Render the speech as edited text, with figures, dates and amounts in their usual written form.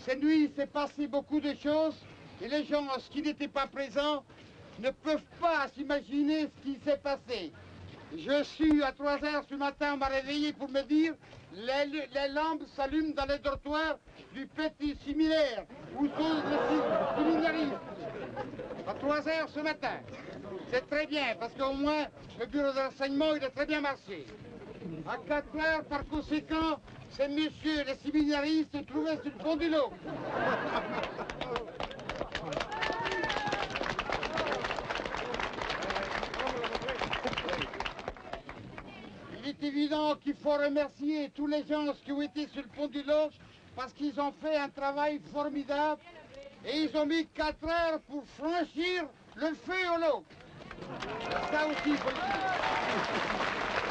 Cette nuit, il s'est passé beaucoup de choses et les gens qui n'étaient pas présents ne peuvent pas s'imaginer ce qui s'est passé. Je suis à 3 heures ce matin, on m'a réveillé pour me dire les lampes s'allument dans les dortoirs du petit séminaire où sont les séminaristes. À 3 heures ce matin. C'est très bien parce qu'au moins le bureau de renseignement il a très bien marché. À 4 heures, par conséquent, ces messieurs les séminaristes se trouvaient sur le fond du lot. Il est évident qu'il faut remercier tous les gens qui ont été sur le pont du Loge parce qu'ils ont fait un travail formidable et ils ont mis 4 heures pour franchir le feu au lot. Ça aussi, il faut le dire.